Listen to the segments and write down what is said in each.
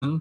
Hmm.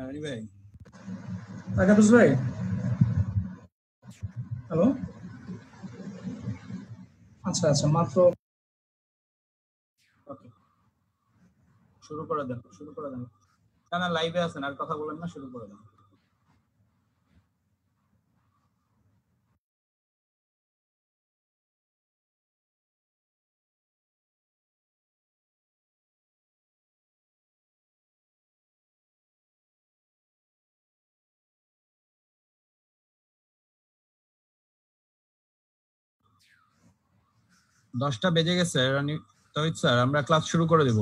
Anyway. আকাশ ভাই hello আচ্ছা আচ্ছা মাত্র ওকে শুরু করে দেন না লাইভে আছেন আর কথা বলেন না শুরু করে দেন দশটা বেজে গেছে তহিদ স্যার আমরা ক্লাস শুরু করে দেব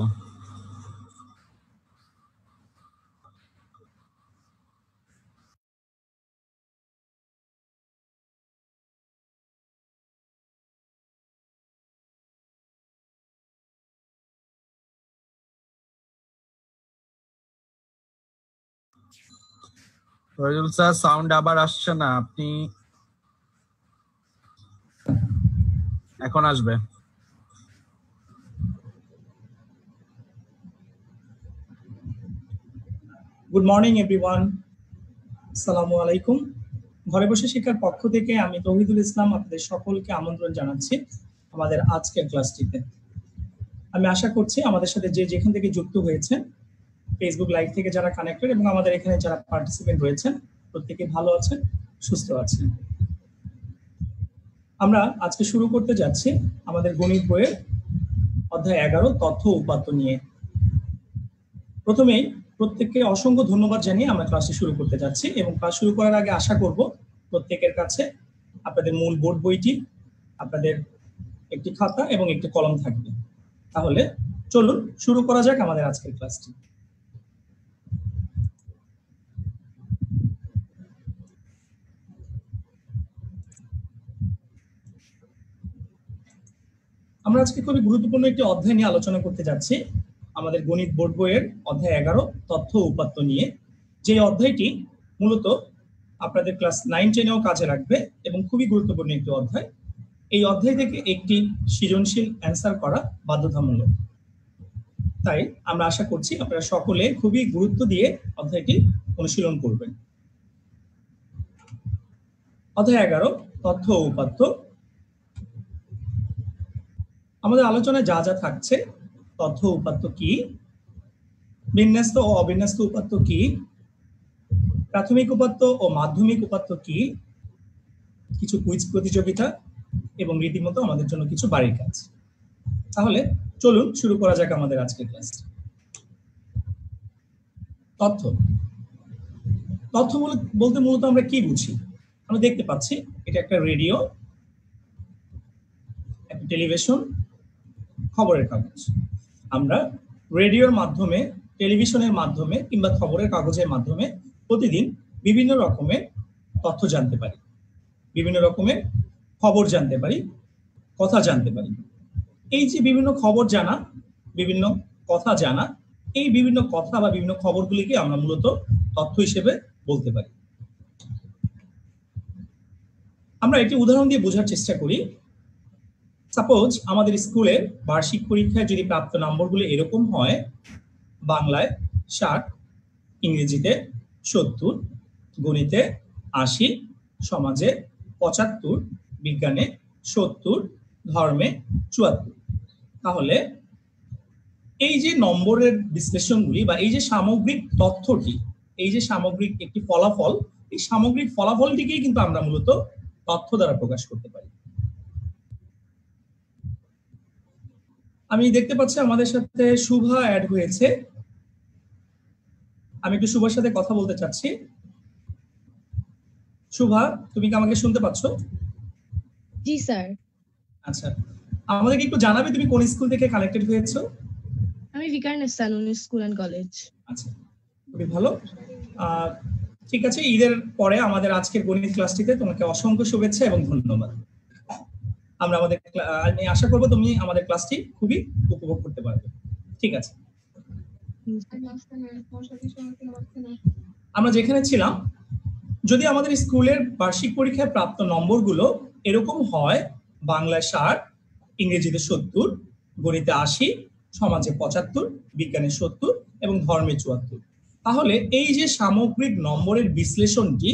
ফয়জুল স্যার সাউন্ড আবার আসছে না আপনি এখন আসবে গুড মর্নিং এভরিওয়ান আসসালামু আলাইকুম ঘরে বসে শিক্ষার পক্ষ থেকে আমি তৌহিদুল ইসলাম আপনাদের সকলকে আমন্ত্রণ জানাচ্ছি আমাদের আজকের ক্লাসটিতে আমি আশা করছি আমাদের সাথে যে যেখান থেকে যুক্ত হয়েছেন ফেসবুক লাইভ থেকে যারা কানেক্টেড এবং আমাদের এখানে যারা পার্টিসিপেন্ট রয়েছেন প্রত্যেকে ভালো আছেন সুস্থ আছেন আমরা আজকে শুরু করতে যাচ্ছি আমাদের গণিত বইয়ের অধ্যায় 11 তথ্য উপাত্ত নিয়ে প্রথমেই প্রত্যেককে অসংখ্য ধন্যবাদ জানিয়ে আমরা ক্লাসটি শুরু করতে যাচ্ছি এবং ক্লাস শুরু করার আগে আশা করব প্রত্যেকের কাছে আপনাদের মূল বোর্ড বইটি আপনাদের একটি খাতা এবং একটি কলম থাকবে তাহলে চলুন শুরু করা যাক আমাদের আজকের ক্লাসটি আমরা আজকে খুবই গুরুত্বপূর্ণ একটি অধ্যায় নিয়ে আলোচনা করতে যাচ্ছি আমাদের গণিত বোর্ড বইয়ের অধ্যায় 11 তথ্য উপাত্ত নিয়ে যে অধ্যায়টি মূলত আপনাদের ক্লাস 9-10-এও কাজে লাগবে এবং খুবই গুরুত্বপূর্ণ একটি অধ্যায় এই অধ্যায় থেকে একটি সৃজনশীল অ্যান্সার করা বাধ্যতামূলক তাই আমরা আশা করছি আপনারা সকলে খুবই গুরুত্ব দিয়ে অধ্যায়টি অনুশীলন করবেন অধ্যায় 11 তথ্য উপাত্ত আমাদের আলোচনায় যা যা থাকছে তথ্য উপাত্ত কি বিন্যস্ত ও অবিন্যস্ত উপাত্ত কি প্রাথমিক উপাত্ত ও মাধ্যমিক উপাত্ত কি কিছু কুইজ প্রতিযোগিতা এবং রীতিমতো আমাদের জন্য কিছু বাড়ির কাজ তাহলে চলুন শুরু করা যাক আমাদের আজকের ক্লাস তথ্য তথ্য বলতে মূলত আমরা কি বুঝি আমরা দেখতে পাচ্ছি এটা একটা রেডিও একটা টেলিভিশন, খবরের কাগজ। আমরা রেডিওর মাধ্যমে, টেলিভিশনের মাধ্যমে কিংবা খবরের কাগজের মাধ্যমে প্রতিদিন বিভিন্ন রকমের তথ্য জানতে পারি, বিভিন্ন রকমের খবর জানতে পারি, কথা জানতে পারি। এই যে বিভিন্ন খবর জানা, বিভিন্ন কথা জানা, এই বিভিন্ন কথা বা বিভিন্ন খবরগুলিকে আমরা মূলত তথ্য হিসেবে বলতে পারি। আমরা একটি উদাহরণ দিয়ে বোঝার চেষ্টা করি। সাপোজ আমাদের স্কুলের বার্ষিক পরীক্ষায় যদি প্রাপ্ত নম্বরগুলো এরকম হয়, বাংলায় 60, ইংরেজিতে 70, গণিতে 80, সমাজে 75, বিজ্ঞানে 70, ধর্মে 74। তাহলে এই যে নম্বরের বিশ্লেষণগুলি বা এই যে সামগ্রিক তথ্যটি, এই যে সামগ্রিক একটি ফলাফল, এই সামগ্রিক ফলাফলটিকেই কিন্তু আমরা মূলত তথ্য দ্বারা প্রকাশ করতে পারি। আমি দেখতে পাচ্ছি আমাদের সাথে শুভা অ্যাড হয়েছে। আমি একটু শুভার সাথে কথা বলতে চাচ্ছি। শুভা, তুমি কি আমাকে শুনতে পাচ্ছ? জি স্যার। আচ্ছা, আমাদেরকে একটু জানাবে তুমি কোন স্কুল থেকে কানেক্টেড হয়েছো? আমি ভিকারুননিসা সানুনি স্কুল এন্ড কলেজ। আচ্ছা, খুবই ভালো। ঠিক আছে, ঈদের পরে আমাদের আজকের গণিত ক্লাসটিতে তোমাকে অসংখ্য শুভেচ্ছা এবং ধন্যবাদ। আমি আশা করবো তুমি আমাদের ক্লাসটি খুবই উপভোগ করতে পারবে। ঠিক আছে, আমরা যেখানে ছিলাম, যদি আমাদের স্কুলের বার্ষিক পরীক্ষায় প্রাপ্ত নম্বরগুলো এরকম হয়, বাংলায় 60, ইংরেজিতে 70, গণিতে 80, সমাজে 75, বিজ্ঞানে 70 এবং ধর্মে 74, তাহলে এই যে সামগ্রিক নম্বরের বিশ্লেষণটি,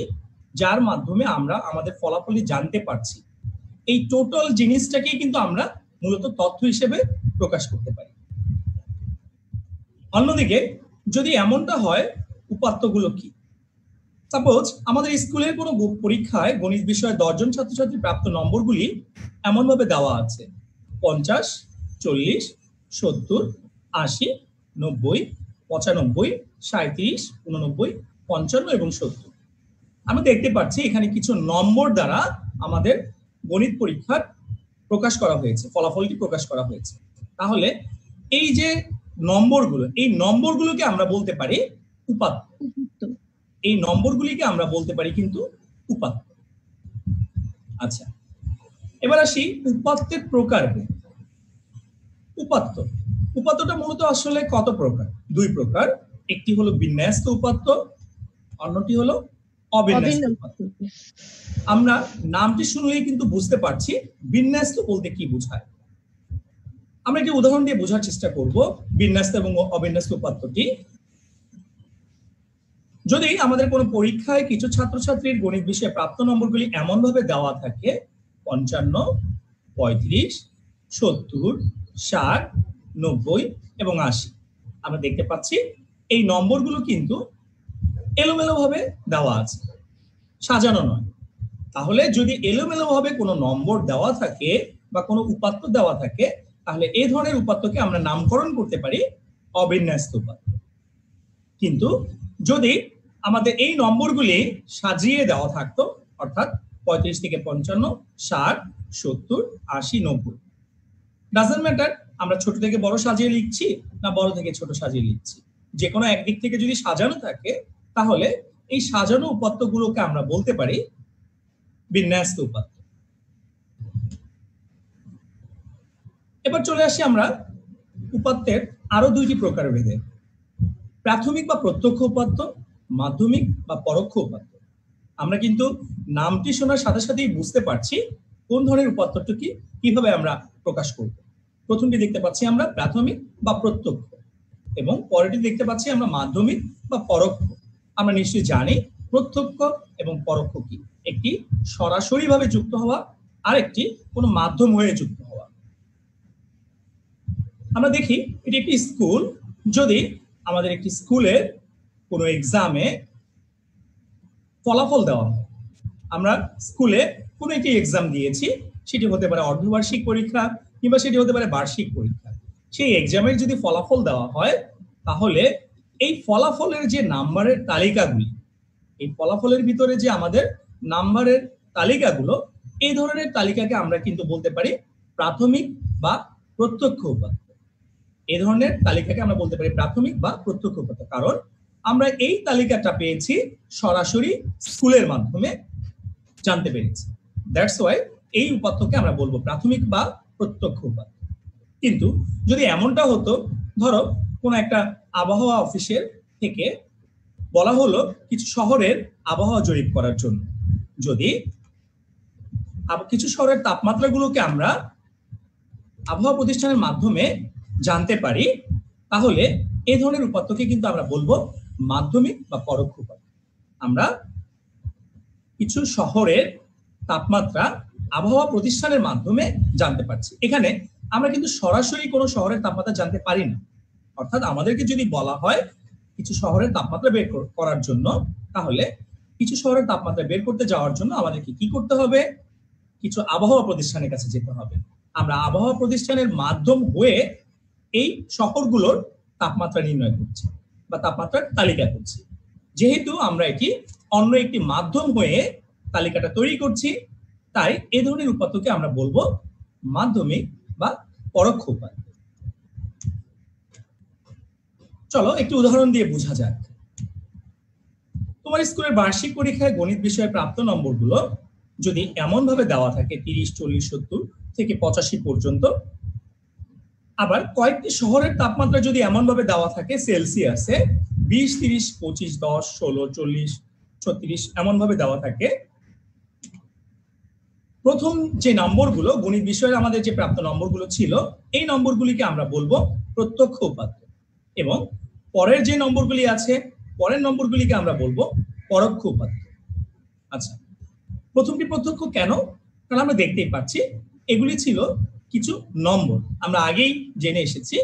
যার মাধ্যমে আমরা আমাদের ফলাফলই জানতে পারছি, এই টোটাল জিনিসটাকে কিন্তু আমরা মূলত তথ্য হিসেবে প্রকাশ করতে পারি। অন্যদিকে যদি এমনটা হয়, উপাত্তগুলো কি? সাপোজ আমাদের স্কুলের কোনো পরীক্ষায় গণিত বিষয়ে 10 জন ছাত্রছাত্রী প্রাপ্ত নম্বরগুলি এমন ভাবে দেওয়া আছে: 50, 40, 70, 80, 90, 95, 37, 89, 55 এবং 70। আমি দেখতে পাচ্ছি এখানে কিছু নম্বর দ্বারা আমাদের গণিত পরীক্ষার প্রকাশ করা হয়েছে, ফলাফলটি প্রকাশ করা হয়েছে। তাহলে এই যে নম্বরগুলো, এই নম্বরগুলোকে আমরা বলতে পারি উপাত্ত। এই নম্বরগুলিকে আমরা বলতে পারি কিন্তু উপাত্ত। আচ্ছা, এবার আসি উপাত্তের প্রকারভেদ। উপাত্তটা মূলত আসলে কত প্রকার? 2 প্রকার। একটি হলো বিন্যস্ত উপাত্ত, অন্যটি হলো অবিন্যস্ত উপাত্ত। আমরা নামটি শুনলেই কিন্তু বুঝতে পারছি বিন্যস্ত বলতে কি বোঝায়। আমরা একটি উদাহরণ দিয়ে বোঝার চেষ্টা করব বিন্যস্ত এবং অবিন্যস্ত উপাত্তটি। যদি আমাদের কোনো পরীক্ষায় কিছু ছাত্রছাত্রীর গণিত বিষয়ে প্রাপ্ত নম্বরগুলি এমন ভাবে দেওয়া থাকে 55, 35, 70, 60, 90 এবং 80, আমরা দেখতে পাচ্ছি এই নম্বরগুলো কিন্তু এলোমেলো ভাবে দেওয়া আছে, সাজানো নয়। তাহলে যদি এলোমেলো ভাবে কোনো নম্বর দেওয়া থাকে বা কোনো উপাত্ত দেওয়া থাকে, তাহলে এই ধরনের উপাত্তকে আমরা নামকরণ করতে পারি অবিন্যস্ত উপাত্ত। কিন্তু যদি আমাদের এই নম্বরগুলি সাজিয়ে দেওয়া থাকতো, অর্থাৎ 35 থেকে 55, 60, 70, 80, 90, ডাজন্ট ম্যাটার আমরা ছোট থেকে বড় সাজিয়ে লিখছি না বড় থেকে ছোট সাজিয়ে লিখছি, যে কোনো একদিক থেকে যদি সাজানো থাকে, তাহলে এই সাজানো উপাত্তগুলোকে আমরা বলতে পারি বিন্যস্ত উপাত্ত। এবার চলে আসি আমরা উপাত্তের আরো 2টি প্রকারভেদে: প্রাথমিক বা প্রত্যক্ষ উপাত্ত, মাধ্যমিক বা পরোক্ষ উপাত্ত। আমরা কিন্তু নামটি শোনার সাথে সাথেই বুঝতে পারছি কোন ধরনের উপাত্তটি কিভাবে আমরা প্রকাশ করব। প্রথমটি দেখতে পাচ্ছি আমরা প্রাথমিক বা প্রত্যক্ষ, এবং পরেরটি দেখতে পাচ্ছি আমরা মাধ্যমিক বা পরোক্ষ। আমরা নিশ্চয়ই জানি প্রত্যক্ষ এবং পরোক্ষ কি। একটি সরাসরি ভাবে যুক্ত হওয়া, আর একটি কোনো মাধ্যম হয়ে যুক্ত হওয়া। আমরা দেখি এটি একটি স্কুল। যদি আমাদের একটি স্কুলের কোনো এক্সামে ফলাফল দেওয়া হয়, আমরা স্কুলে কোনো একটি এক্সাম দিয়েছি, সেটি হতে পারে অর্ধবার্ষিক পরীক্ষা কিংবা সেটি হতে পারে বার্ষিক পরীক্ষা। সেই এক্সামের যদি ফলাফল দেওয়া হয়, তাহলে এই ফলাফলের যে নাম্বারের তালিকাগুলি, এই ফলাফলের ভিতরে যে আমাদের নাম্বারের তালিকাগুলো, এই ধরনের তালিকাকে আমরা কিন্তু বলতে পারি প্রাথমিক বা প্রত্যক্ষ উপাত্ত। এই ধরনের তালিকাকে আমরা বলতে পারি প্রাথমিক বা প্রত্যক্ষ উপাত্ত, কারণ আমরা এই তালিকাটা পেয়েছি সরাসরি স্কুলের মাধ্যমে জানতে পেরেছি। দ্যাটস ওয়াই এই উপাত্তকে আমরা বলবো প্রাথমিক বা প্রত্যক্ষ উপাত্ত। কিন্তু যদি এমনটা হতো, ধরো কোন একটা আবহাওয়া অফিসের থেকে বলা হলো কিছু শহরের আবহাওয়া জরিপ করার জন্য, যদি কিছু শহরের তাপমাত্রাগুলোকে আমরা আবহাওয়া প্রতিষ্ঠানের মাধ্যমে জানতে পারি, তাহলে এই ধরনের উপাত্তকে কিন্তু আমরা বলবো মাধ্যমিক বা পরোক্ষ উপাত্ত। আমরা কিছু শহরের তাপমাত্রা আবহাওয়া প্রতিষ্ঠানের মাধ্যমে জানতে পারছি। এখানে আমরা কিন্তু সরাসরি কোনো শহরের তাপমাত্রা জানতে পারি না। অর্থাৎ আমাদেরকে যদি বলা হয় কিছু শহরের তাপমাত্রা বের করার জন্য, তাহলে কিছু শহরের তাপমাত্রা বের করতে যাওয়ার জন্য আমাদেরকে কি করতে হবে? কিছু আবহাওয়া প্রতিষ্ঠানের কাছে যেতে হবে। আমরা আবহাওয়া প্রতিষ্ঠানের মাধ্যম হয়ে এই শহরগুলোর তাপমাত্রা নির্ণয় করছি বা তাপমাত্রার তালিকা করছি। যেহেতু আমরা এটি অন্য একটি মাধ্যম হয়ে তালিকাটা তৈরি করছি, তাই এই ধরনের উপাত্তকে আমরা বলবো মাধ্যমিক বা পরোক্ষ উপাত্ত। চলো একটি উদাহরণ দিয়ে বোঝা যাক। তোমার স্কুলের বার্ষিক পরীক্ষায় গণিত বিষয়ে প্রাপ্ত নম্বরগুলো যদি এমন ভাবে দেওয়া থাকে 30, 40, 70 থেকে 85 পর্যন্ত, আবার কয়েকটি শহরের তাপমাত্রা যদি এমন ভাবে দেওয়া থাকে সেলসিয়াসে 20, 30, 25, 10, 16, 40, 36 এমন ভাবে দেওয়া থাকে, প্রথম যে নম্বরগুলো গণিত বিষয়ের আমাদের যে প্রাপ্ত নম্বরগুলো ছিল, এই নম্বরগুলিকে আমরা বলবো প্রত্যক্ষ উপাত্ত, এবং পরের যে নম্বরগুলি আছে পরের নম্বরগুলিকে আমরা বলবো পরোক্ষ উপাত্ত। আচ্ছা, প্রথমটি প্রত্যক্ষ কেন? কারণ আমরা দেখতেই পাচ্ছি এগুলি ছিল কিছু নম্বর। আমরা আগেই জেনে এসেছি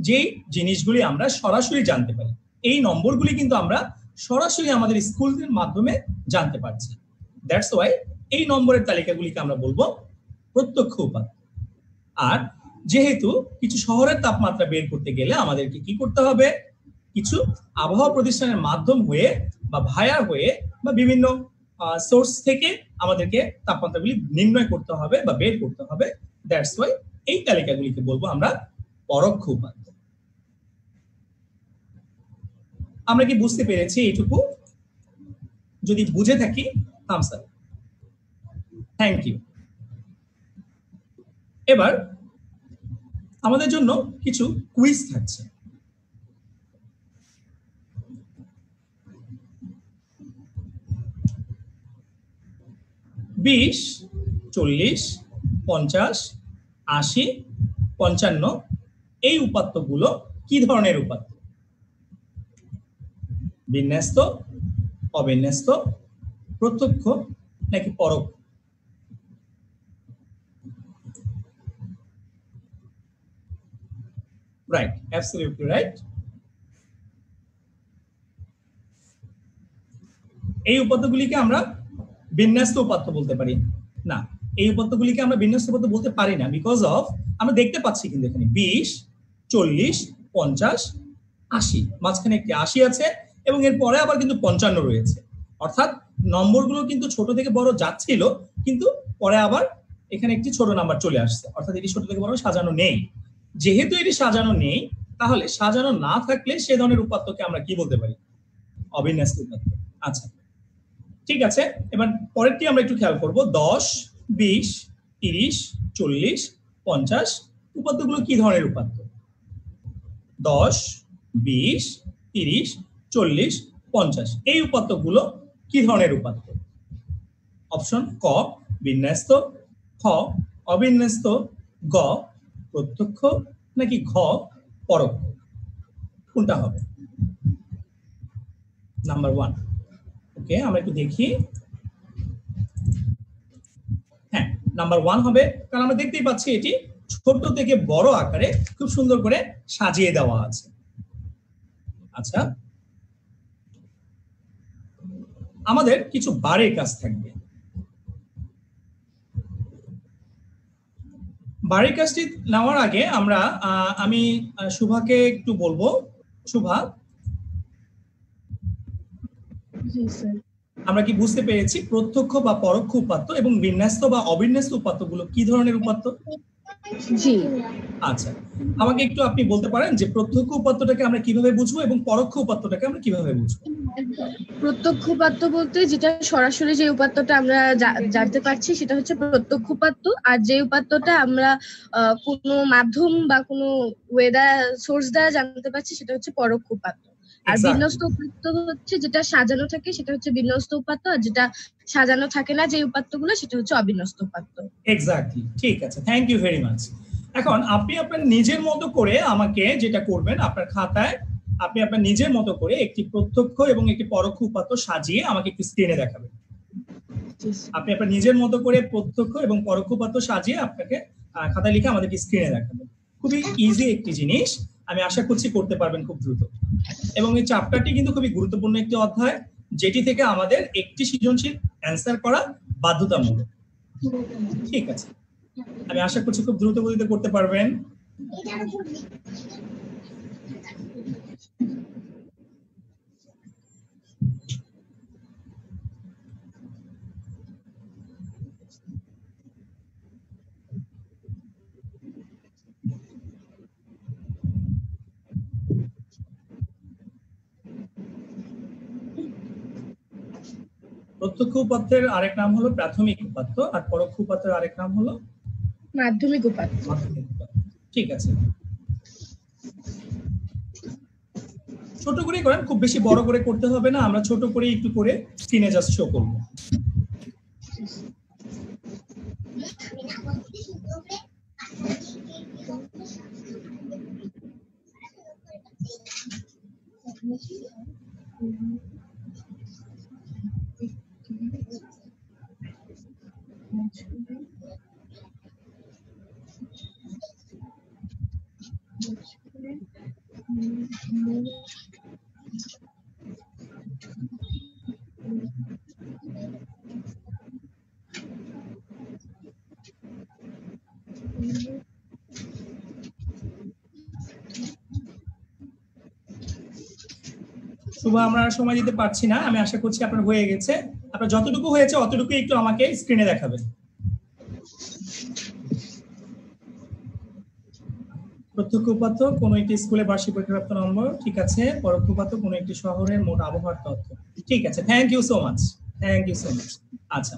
যে জিনিসগুলি আমরা সরাসরি জানতে পারি, এই নম্বরগুলি কিন্তু আমরা সরাসরি আমাদের স্কুলের মাধ্যমে জানতে পারছি। দ্যাটস ওয়াই এই নম্বরের তালিকাগুলিকে আমরা বলবো প্রত্যক্ষ উপাত্ত। আর যেহেতু কিছু শহরের তাপমাত্রা বের করতে গেলে আমাদেরকে কি করতে হবে? কিছু আবহাওয়া প্রতিষ্ঠানের মাধ্যম হয়ে বা ভায়া হয়ে বা বিভিন্ন সোর্স থেকে আমাদেরকে তাপমাত্রাগুলি নির্ণয় করতে হবে বা বের করতে হবে। দ্যাটস ওয়াই এই তালিকাগুলিকে বলবো আমরা পরোক্ষ উপাত্ত। আমরা কি বুঝতে পেরেছি এইটুকু? যদি বুঝে থাকি থামস আপ। Thank you. এবার আমাদের জন্য কিছু কুইজ থাকছে। বিশ, 40, 50, 80, 55 এই উপাত্তগুলো কি ধরনের উপাত্ত? বিন্যস্ত, অবিন্যস্ত, প্রত্যক্ষ নাকি পরোক্ষ? Right, absolutely right. এই উপাত্তগুলিকে আমরা বিন্যস্ত উপাত্ত বলতে পারি না। এই উপাত্তগুলিকে আমরা বিন্যস্ত উপাত্ত বলতে পারি না বিকজ অফ আমরা দেখতে পাচ্ছি কিন্তু এখানে 20, 40, 50, 80 মাঝখানে একটি 80 আছে এবং এর পরে আবার কিন্তু 55 রয়েছে। অর্থাৎ নম্বরগুলো কিন্তু ছোট থেকে বড় যাচ্ছিল, কিন্তু পরে আবার এখানে একটি ছোট নাম্বার চলে আসছে। অর্থাৎ এটি ছোট থেকে বড় সাজানো নেই। যেহেতু এটি সাজানো নেই, তাহলে সাজানো না থাকলে সে ধরনের উপাত্তকে আমরা কি বলতে পারি? অবিন্যস্ত উপাত্ত। আচ্ছা, ঠিক আছে। এবার পরেরটি আমরা একটু খেয়াল করব। 10, 20, 30, 40, 50 উপাত্তগুলো কি ধরনের উপাত্ত? 10, 20, 30, 40, 50 এই উপাত্তগুলো কি ধরনের উপাত্ত? অপশন ক বিন্যস্ত, খ অবিন্যস্ত, গ প্রত্যক্ষ নাকি ঘ পরোক্ষ? কোনটা হবে? নাম্বার 1। ওকে, আমরা একটু দেখি। হ্যাঁ, নাম্বার 1 হবে, কারণ আমরা দেখতেই পাচ্ছি এটি ছোট থেকে বড় আকারে খুব সুন্দর করে সাজিয়ে দেওয়া আছে। আচ্ছা, আমাদের কিছু বারের কাজ থাকবে। বাড়ির কাজটি নেওয়ার আগে আমি শুভাকে একটু বলবো। শুভা, আমরা কি বুঝতে পেরেছি প্রত্যক্ষ বা পরোক্ষ উপাত্ত এবং বিন্যস্ত বা অবিন্যস্ত উপাত্তগুলো কি ধরনের উপাত্ত? জি। আচ্ছা, আমাকে একটু আপনি বলতে পারেন যে প্রত্যক্ষ উপাত্তটাকে আমরা কিভাবে বুঝবো এবং পরোক্ষ উপাত্তটাকে আমরা কিভাবে বুঝবো? প্রত্যক্ষ উপাত্ত বলতে যেটা সরাসরি যে উপাত্তটা আমরা জানতে পারছি সেটা হচ্ছে প্রত্যক্ষ উপাত্ত, আর যে উপাত্তটা আমরা কোনো মাধ্যম বা কোনো ওয়েদার সোর্স দ্বারা জানতে পারছি সেটা হচ্ছে পরোক্ষ উপাত্ত। আর Exactly. বিন্যস্ত উপাত্ত হচ্ছে যেটা সাজানো থাকে সেটা হচ্ছে বিন্যস্ত উপাত্ত, আর যেটা সাজানো থাকে না যে উপাত্তগুলো সেটা হচ্ছে অবিন্যস্ত উপাত্ত। এক্স্যাক্টলি, ঠিক আছে, থ্যাংক ইউ ভেরি মাচ। এখন আপনি আপনার নিজের মতো করে আমাকে যেটা করবেন, আপনার খাতায় আপনি আপনার নিজের মতো করে একটি প্রত্যক্ষ এবং একটি পরোক্ষ উপাত্ত সাজিয়ে আমাকে একটু স্ক্রিনে দেখাবেন। আপনি আপনার নিজের মতো করে প্রত্যক্ষ এবং পরোক্ষ উপাত্ত সাজিয়ে আপনাকে খাতায় লিখে আমাদেরকে স্ক্রিনে দেখাবেন। খুবই ইজি একটি জিনিস, আমি আশা করছি করতে পারবেন খুব দ্রুত। এবং এই চ্যাপ্টারটি কিন্তু খুবই গুরুত্বপূর্ণ একটি অধ্যায়, যেটি থেকে আমাদের একটি সৃজনশীল অ্যান্সার করা বাধ্যতামূলক। ঠিক আছে, আমি আশা করছি খুব দ্রুত গতিতে করতে পারবেন। প্রত্যক্ষ উপাত্তের আরেক নাম হলো প্রাথমিক উপাত্ত, আর পরোক্ষ উপাত্তের আরেক নাম হলো মাধ্যমিক উপাত্ত। মাধ্যমিক উপাত্ত। ঠিক আছে, ছোট করে করেন, খুব বেশি বড় করে করতে হবে না, আমরা ছোট করে একটু করে স্ক্রিনে জাস্ট শো করব। শুভ, আমরা সময় দিতে পারছি না, আমি আশা করছি আপনার হয়ে গেছে। আপনার যতটুকু হয়েছে অতটুকু একটু আমাকে স্ক্রিনে দেখাবেন। প্রত্যক্ষ উপাত্ত কোন একটি স্কুলে বার্ষিক পরীক্ষাপ্রাপ্ত নম্বর, ঠিক আছে। পরোক্ষ উপাত্ত কোন একটি শহরের মোট আবহাওয়ার তথ্য, ঠিক আছে, thank you so much, thank you so much. আচ্ছা,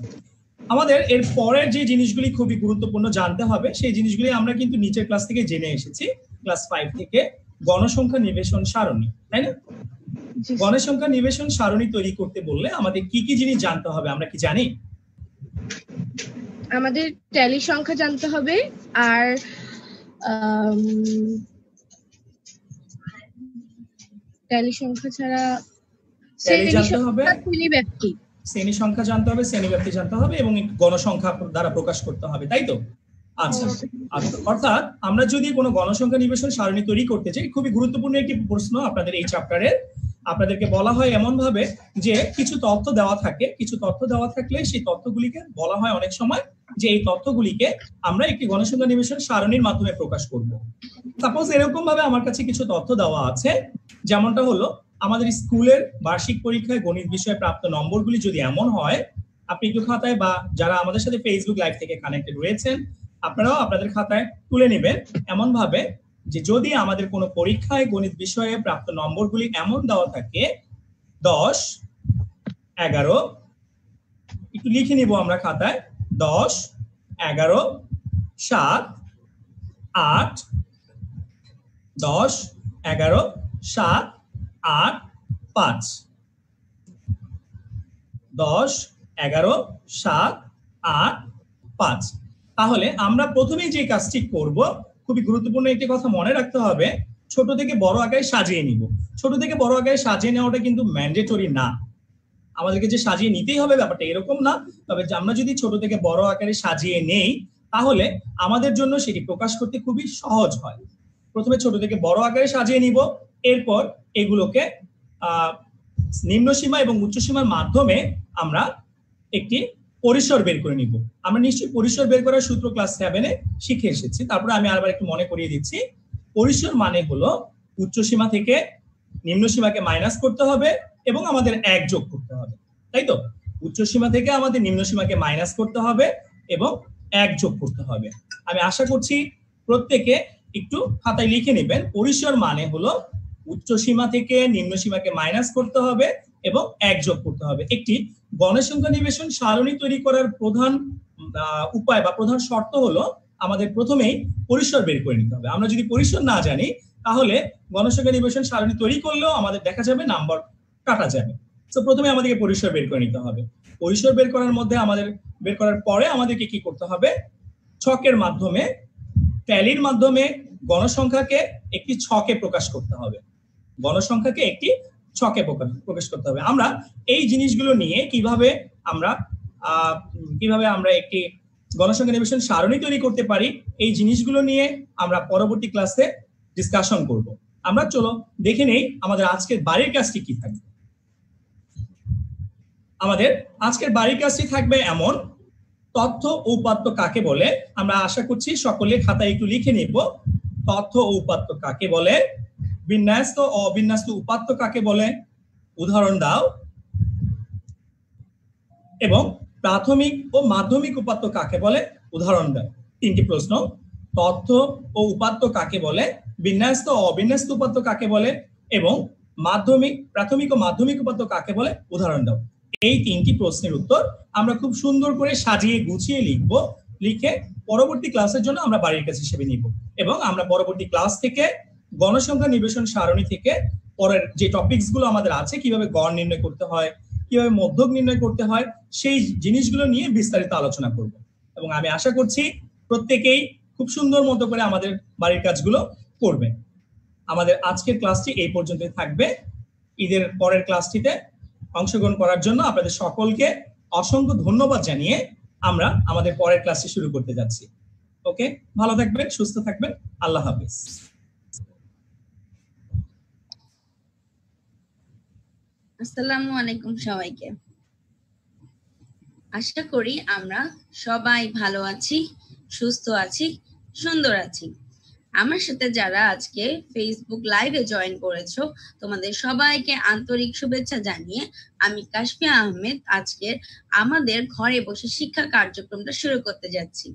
আমাদের এর পরের যে জিনিসগুলি খুবই গুরুত্বপূর্ণ জানতে হবে, সেই জিনিসগুলি আমরা কিন্তু নিচের ক্লাস থেকে জেনে এসেছি, ক্লাস 5 থেকে। গণসংখ্যা নিবেশন সারণী, তাই না? গণসংখ্যা নিবেশন সারণী তৈরি করতে বললে আমাদের কি কি জিনিস জানতে হবে, আমরা কি জানি? আমাদের ট্যালি সংখ্যা জানতে হবে, আর ট্যালি সংখ্যা ছাড়া ট্যালি জানতে হবে, শ্রেণীব্যাপ্তি, শ্রেণী সংখ্যা জানতে হবে, শ্রেণীব্যাপ্তি জানতে হবে, এবং গণসংখ্যা দ্বারা প্রকাশ করতে হবে, তাই তো? আচ্ছা, অর্থাৎ আমরা যদি কোনো গণসংখ্যা নিবেশন সারণী তৈরি করতে চাই, খুবই গুরুত্বপূর্ণ একটি প্রশ্ন আপনাদের এই চ্যাপ্টারের। আপনাদেরকে বলা হয় এমন ভাবে যে কিছু তথ্য দেওয়া থাকে, কিছু তথ্য দেওয়া থাকলে সেই তথ্যগুলিকে বলা হয় অনেক সময় যে এই তথ্যগুলিকে আমরা একটি গণসংখ্যা নিবেশন সারণীর মাধ্যমে প্রকাশ করব। সাপোজ এরকম ভাবে আমার কাছে কিছু তথ্য দেওয়া আছে, যেমনটা হলো আমাদের স্কুলের বার্ষিক পরীক্ষায় গণিত বিষয়ে প্রাপ্ত নম্বরগুলি যদি এমন হয়, আপনি একটু খাতায়, বা যারা আমাদের সাথে ফেসবুক লাইভ থেকে কানেক্টেড রয়েছেন আপনারাও আপনাদের খাতায় তুলে নেবেন এমন ভাবে যে যদি আমাদের কোনো পরীক্ষায় গণিত বিষয়ে প্রাপ্ত নম্বরগুলি এমন দেওয়া থাকে 10, 11, একটু লিখে নিব আমরা খাতায়, 10, 11, 7, 8, 10, 11, 7, 8, 5, 10, 11, 7, 8, 5। তাহলে আমরা প্রথমেই যে কাজটি করব, খুবই গুরুত্বপূর্ণ একটি কথা মনে রাখতে হবে, ছোট থেকে বড় আকারে সাজিয়ে নিব। ছোট থেকে বড় আকারে সাজিয়ে নেওয়াটা কিন্তু ম্যান্ডেটরি না, আমাদেরকে যে সাজিয়ে নিতেই হবে ব্যাপারটা এরকম না। তবে আমরা যদি ছোট থেকে বড় আকারে সাজিয়ে নেই তাহলে আমাদের জন্য সেটি প্রকাশ করতে খুবই সহজ হয়। প্রথমে ছোট থেকে বড় আকারে সাজিয়ে নিব, এরপর এগুলোকে নিম্ন সীমা এবং উচ্চ সীমার মাধ্যমে আমরা একটি পরিসর বের করে নিব। আমরা নিশ্চয়ই পরিসর বের করার সূত্র ক্লাস 7-এ শিখে এসেছি, তারপরে আমি আবার একটু মনে করিয়ে দিচ্ছি। পরিসর মানে হলো উচ্চ সীমা থেকে নিম্ন সীমাকে মাইনাস করতে হবে এবং আমাদের 1 যোগ করতে হবে, তাই তো? উচ্চ সীমা থেকে আমাদের নিম্ন সীমাকে মাইনাস করতে হবে এবং 1 যোগ করতে হবে। আমি আশা করছি প্রত্যেকে একটু খাতায় লিখে নেবেন। পরিসর মানে হলো উচ্চ সীমা থেকে নিম্ন সীমাকে মাইনাস করতে হবে এবং 1 যোগ করতে হবে। একটি গণসংখ্যা নিবেশন সারণী তৈরি করার প্রধান উপায় বা প্রধান শর্ত হলো আমাদের প্রথমেই পরিসর বের করে নিতে হবে। আমরা যদি পরিসর না জানি তাহলে গণসংখ্যা নিবেশন সারণী তৈরি করলেও আমাদের দেখা যাবে নাম্বার কাটা যাবে। তো প্রথমে আমাদেরকে পরিসর বের করে নিতে হবে। পরিসর বের করার পরে আমাদেরকে কি করতে হবে? ছকের মাধ্যমে, ট্যালির মাধ্যমে গণসংখ্যাকে একটি ছকে প্রকাশ করতে হবে। গণসংখ্যাকে একটি ছকে প্রকাশ করতে হবে। আমরা এই জিনিসগুলো নিয়ে কিভাবে আমরা একটি গণসংখ্যা নিবেশন সারণী তৈরি করতে পারি, এই জিনিসগুলো নিয়ে আমরা পরবর্তী ক্লাসে ডিসকাশন করব। আমরা চলো দেখে নেই আমাদের আজকের বাড়ির কাজটি কি থাকবে। আমাদের আজকের বাড়ির কাজটি থাকবে এমন: তথ্য ও উপাত্ত কাকে বলে? আমরা আশা করছি সকলে খাতায় একটু লিখে নিব। তথ্য ও উপাত্ত কাকে বলে? বিন্যস্ত ও অবিন্যস্ত উপাত্ত কাকে বলে? উদাহরণ দাও। এবং প্রাথমিক ও মাধ্যমিক উপাত্ত কাকে বলে? উদাহরণ দাও। 3টি প্রশ্ন। তথ্য ও উপাত্ত কাকে বলে? বিন্যস্ত ও অবিন্যস্ত উপাত্ত কাকে বলে? এবং প্রাথমিক ও মাধ্যমিক উপাত্ত কাকে বলে? উদাহরণ দাও। এই 3টি প্রশ্নের উত্তর আমরা খুব সুন্দর করে সাজিয়ে গুছিয়ে লিখব। লিখে পরবর্তী ক্লাসের জন্য আমরা বাড়ির কাজ হিসেবে নিব। এবং আমরা পরবর্তী ক্লাস থেকে গণসংখ্যা নিবেশন সারণী থেকে পরের যে টপিকস গুলো আমাদের আছে, কিভাবে গড় নির্ণয় করতে হয়, কিভাবে মধ্যক নির্ণয় করতে হয়, সেই জিনিসগুলো নিয়ে বিস্তারিত আলোচনা করব। এবং আমি আশা করছি প্রত্যেকেই খুব সুন্দর মতো করে আমাদের বাড়ির কাজগুলো করবে। আমাদের আজকের ক্লাসটি এই পর্যন্তই থাকবে। ঈদের পরের ক্লাসটিতে অংশগ্রহণ করার জন্য আপনাদের সকলকে অসংখ্য ধন্যবাদ জানিয়ে আমরা আমাদের পরের ক্লাসটি শুরু করতে যাচ্ছি। ওকে, ভালো থাকবেন, সুস্থ থাকবেন। আল্লাহ হাফেজ। আসসালামু আলাইকুম সবাইকে। আশা করি আমরা সবাই ভালো আছি, সুস্থ আছি, সুন্দর আছি। আমার সাথে যারা আজকে ফেসবুক লাইভে জয়েন করেছো, তোমাদের সবাইকে আন্তরিক শুভেচ্ছা জানিয়ে আমি কাশফিয়া আহমেদ আজকে আমাদের ঘরে বসে শিক্ষা কার্যক্রমটা শুরু করতে যাচ্ছি।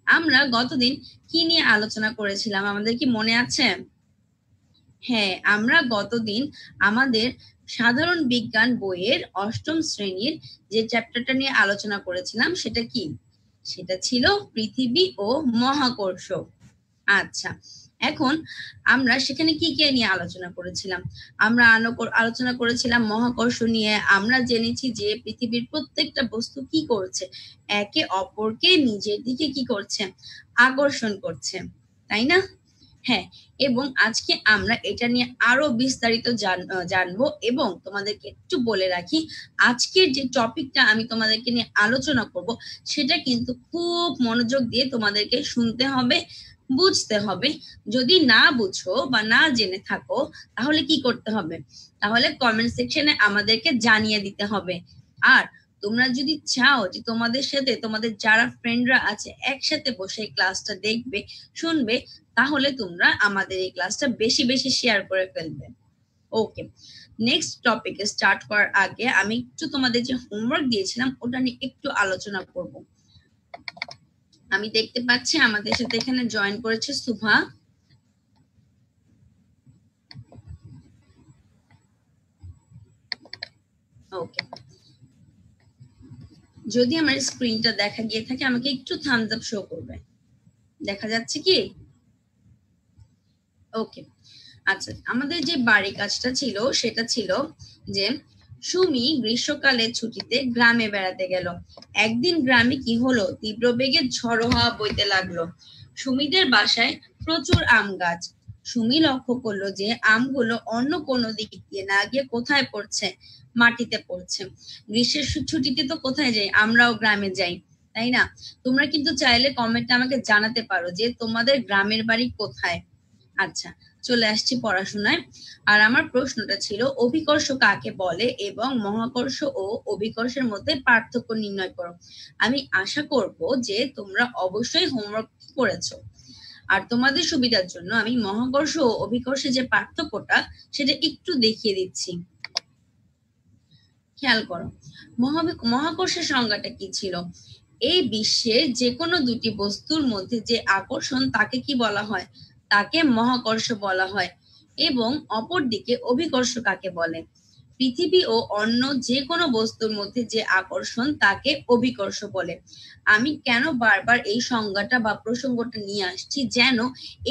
আমরা গতদিন কি নিয়ে আলোচনা করেছিলাম আমাদের কি মনে আছে? হ্যাঁ, আমরা গতদিন আমাদের সাধারণ বিজ্ঞান বইয়ের 8ম শ্রেণীর যে চ্যাপ্টারটা নিয়ে আলোচনা করেছিলাম সেটা কি? সেটা ছিল পৃথিবী ও মহাকর্ষ। আচ্ছা, এখন আমরা সেখানে কি নিয়ে আলোচনা করেছিলাম? আমরা আলোচনা করেছিলাম মহাকর্ষ নিয়ে। আমরা জেনেছি যে পৃথিবীর প্রত্যেকটা বস্তু কি করছে, একে অপরকে নিজের দিকে কি করছে, আকর্ষণ করছে, তাই না? হ্যাঁ, এবং আজকে আমরা এটা নিয়ে আরো বিস্তারিত জানবো। এবং তোমাদেরকে একটু বলে রাখি, আজকের যে টপিকটা আমি তোমাদেরকে নিয়ে আলোচনা করব সেটা কিন্তু খুব মনোযোগ দিয়ে তোমাদেরকে শুনতে হবে, বুঝতে হবে। যদি না বুঝো বা না জেনে থাকো তাহলে কি করতে হবে? তাহলে কমেন্ট সেকশনে আমাদেরকে জানিয়ে দিতে হবে। আর তোমরা যদি চাও যে তোমাদের সাথে তোমাদের যারা ফ্রেন্ডরা আছে একসাথে বসে ক্লাসটা দেখবে, শুনবে, তাহলে তোমরা আমাদের এই ক্লাসটা বেশি বেশি শেয়ার করে ফেলবে। ওকে, নেক্সট টপিকে স্টার্ট করার আগে আমি একটু তোমাদের যে হোমওয়ার্ক দিয়েছিলাম ওটা নিয়ে একটু আলোচনা করব। আমি দেখতে পাচ্ছি আমাদের সাথে এখানে জয়েন করেছে সুভা। ওকে, যদি আমার স্ক্রিনটা দেখা গিয়ে থাকে আমাকে একটু থামস আপ শো করবে। দেখা যাচ্ছে কি? ওকে, আচ্ছা, আমাদের যে বাড়ি কাজটা ছিল সেটা ছিল যে সুমি গ্রীষ্মকালের ছুটিতে গ্রামে বেড়াতে গেল। একদিন গ্রামে কি হলো, তীব্র বেগে ঝড়ো হাওয়া বইতে লাগলো। সুমিদের বাসায় প্রচুর আম গাছ। সুমি লক্ষ্য করলো যে আমগুলো অন্য কোনো দিক দিয়ে না গিয়ে কোথায় পড়ছে, মাটিতে পড়ছে। গ্রীষ্মের ছুটিতে তো কোথায় যাই, আমরাও গ্রামে যাই, তাই না? তোমরা কিন্তু চাইলে কমেন্টে আমাকে জানাতে পারো যে তোমাদের গ্রামের বাড়ি কোথায়। আচ্ছা, চলে আসছি পড়াশোনায়। আর আমার প্রশ্নটা ছিল অভিকর্ষ কাকে বলে এবং মহাকর্ষ ও অভিকর্ষের মধ্যে পার্থক্য নির্ণয় করো। আমি আশা করব যে তোমরা অবশ্যই হোমওয়ার্ক করেছো। আর তোমাদের সুবিধার জন্য আমি মহাকর্ষ ও অভিকর্ষের যে পার্থক্যটা সেটা একটু দেখিয়ে দিচ্ছি। খেয়াল করো, মহাকর্ষের সংজ্ঞাটা কি ছিল? এই বিশ্বের যে কোনো দুটি বস্তুর মধ্যে যে আকর্ষণ তাকে কি বলা হয়? তাকে মহাকর্ষ বলা হয়। এবং অপরদিকে অভিকর্ষ কাকে বলে? পৃথিবী ও অন্য যে কোনো বস্তুর মধ্যে যে আকর্ষণ তাকে অভিকর্ষ বলে। আমি কেন বারবার এই সংজ্ঞাটা বা প্রসঙ্গটা নিয়ে আসছি, যেন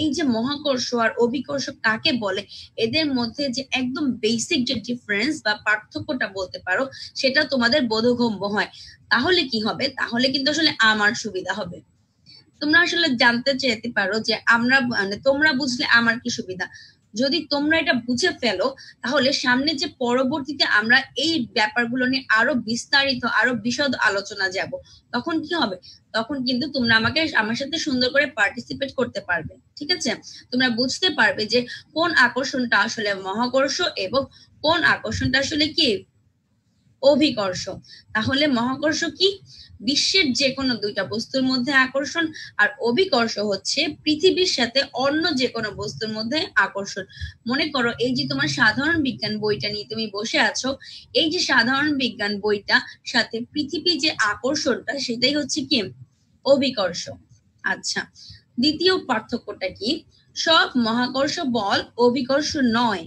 এই যে মহাকর্ষ আর অভিকর্ষ কাকে বলে এদের মধ্যে যে একদম বেসিক যে ডিফারেন্স বা পার্থক্যটা বলতে পারো সেটা তোমাদের বোধগম্য হয়। তাহলে কি হবে? তাহলে কিন্তু আসলে আমার সুবিধা হবে। তোমরা আসলে জানতে চাইতে পারো যে আমরা মানে তোমরা বুঝলে আমার কি সুবিধা। যদি তোমরা এটা বুঝে ফেলো তাহলে সামনে যে পরবর্তীতে আমরা এই ব্যাপারগুলো নিয়ে আরো বিস্তারিত আরো বিশদ আলোচনা যাব, তখন কি হবে? তখন কিন্তু তোমরা আমার সাথে সুন্দর করে পার্টিসিপেট করতে পারবে। ঠিক আছে? তোমরা বুঝতে পারবে যে কোন আকর্ষণটা আসলে মহাকর্ষ এবং কোন আকর্ষণটা আসলে কি অভিকর্ষ। তাহলে মহাকর্ষ কি? বিশ্বের যে কোনো দুইটা বস্তুর মধ্যে আকর্ষণ, আর অভিকর্ষ হচ্ছে পৃথিবীর সাথে অন্য যে কোনো বস্তুর মধ্যে আকর্ষণ। মনে করো এই যে তোমার সাধারণ বিজ্ঞান বইটা নিয়ে তুমি বসে আছো, এই যে সাধারণ বিজ্ঞান বইটা সাথে পৃথিবীর যে আকর্ষণটা সেটাই হচ্ছে কি অভিকর্ষ। আচ্ছা, দ্বিতীয় পার্থক্যটা কি? সব মহাকর্ষ বল অভিকর্ষ নয়।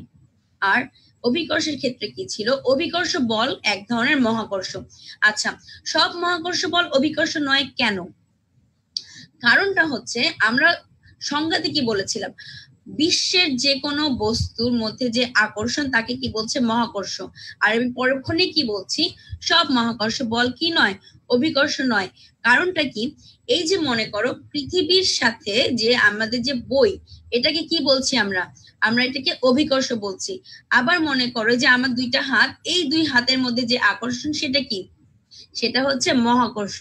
আর অভিকর্ষের ক্ষেত্রে কি ছিল? অভিকর্ষ বল এক ধরনের মহাকর্ষ। আচ্ছা, সব মহাকর্ষ বল অভিকর্ষ নয় কেন? কারণটা হচ্ছে আমরা সংজ্ঞাতে কি বলেছিলাম, বিশ্বের যে কোনো বস্তুর মধ্যে যে আকর্ষণ তাকে কি বলছে? মহাকর্ষ। আর আমি পরক্ষণে কি বলছি? সব মহাকর্ষ বল কি নয়? অভিকর্ষ নয়। কারণটা কি? এই যে মনে করো পৃথিবীর সাথে যে আমাদের যে বই, এটাকে কি বলছি আমরা? আমরা এটাকে অভিকর্ষ বলছি। আবার মনে করো যে আমার দুইটা হাত, এই দুই হাতের মধ্যে যে আকর্ষণ সেটা কি? সেটা হচ্ছে মহাকর্ষ।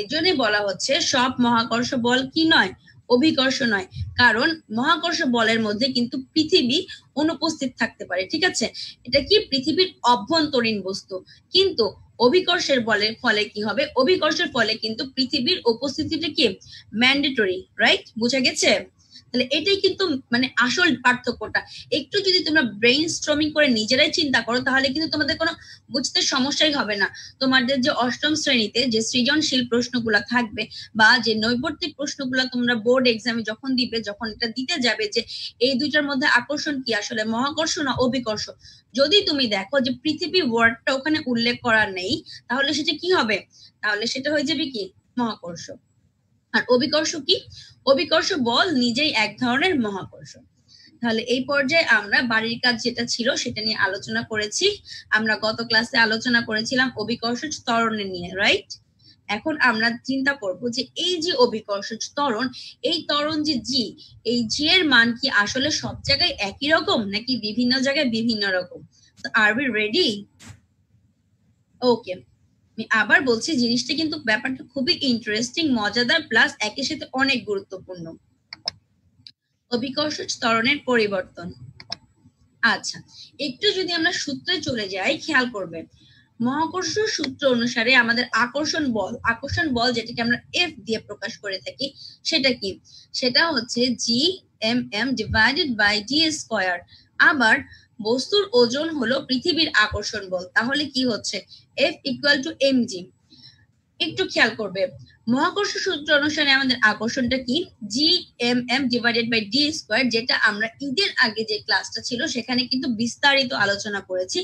এজন্যই বলা হচ্ছে সব মহাকর্ষ বল কি নয়? অভিকর্ষ নয়। কারণ মহাকর্ষ বলের মধ্যে কিন্তু পৃথিবী অনুপস্থিত থাকতে পারে। ঠিক আছে? এটা কি পৃথিবীর অভ্যন্তরীণ বস্তু। কিন্তু অভিকর্ষের বলের ফলে কি হবে? অভিকর্ষের ফলে কিন্তু পৃথিবীর উপস্থিতিটা কি ম্যান্ডেটরি, রাইট? বুঝা গেছে? তাহলে এটাই কিন্তু মানে আসল পার্থক্যটা। একটু যদি তোমরা ব্রেইন স্ট্রমিং করে নিজেরাই চিন্তা করো তাহলে কিন্তু তোমাদের কোনো বুঝতে সমস্যাই হবে না। তোমাদের যে অষ্টম শ্রেণীতে যে সৃজনশীল প্রশ্নগুলো থাকবে বা যে নৈর্ব্যক্তিক প্রশ্নগুলো তোমরা বোর্ড এক্সামে যখন দিবে, যখন এটা দিতে যাবে যে এই দুইটার মধ্যে আকর্ষণ কি, আসলে মহাকর্ষ না অভিকর্ষ, যদি তুমি দেখো যে পৃথিবী ওয়ার্ডটা ওখানে উল্লেখ করা নেই, তাহলে সেটা কি হবে? তাহলে সেটা হয়ে যাবে কি মহাকর্ষ। আর অভিকর্ষ কি? অভিকর্ষ বল নিজেই এক ধরনের মহাকর্ষ। তাহলে এই পর্যায়ে আমরা বাড়ির কাজ যেটা ছিল সেটা নিয়ে আলোচনা করেছি। আমরা গত ক্লাসে আলোচনা করেছিলাম অভিকর্ষ ত্বরণের নিয়ে, রাইট? এখন আমরা চিন্তা করব যে এই যে অভিকর্ষ ত্বরণ, এই ত্বরণ যে জি, এই জি এর মান কি আসলে সব জায়গায় একই রকম নাকি বিভিন্ন জায়গায় বিভিন্ন রকম? আর উই রেডি? ওকে, আমি আবার বলছি জিনিসটা কিন্তু ব্যাপারটা খুবই ইন্টারেস্টিং, মজাদার, প্লাস একই সাথে অনেক গুরুত্বপূর্ণ। অভিকর্ষ ত্বরণের পরিবর্তন। আচ্ছা, একটু যদি আমরা সূত্রে চলে যাই, খেয়াল করবেন মহাকর্ষ সূত্র অনুসারে আমাদের আকর্ষণ বল যেটাকে আমরা এফ দিয়ে প্রকাশ করে থাকি সেটা কি? সেটা হচ্ছে G M M divided by D square. আবার বস্তুর ওজন হলো পৃথিবীর আকর্ষণ বল, তাহলে কি হচ্ছে? F equal to M G. একটু খেয়াল করবে মহাকর্ষ সূত্র অনুসারে আমাদের আকর্ষণটা কি? G M M divided by D square, যেটা আমরা ঈদের আগে যে ক্লাসটা ছিল সেখানে কিন্তু বিস্তারিত আলোচনা করেছি।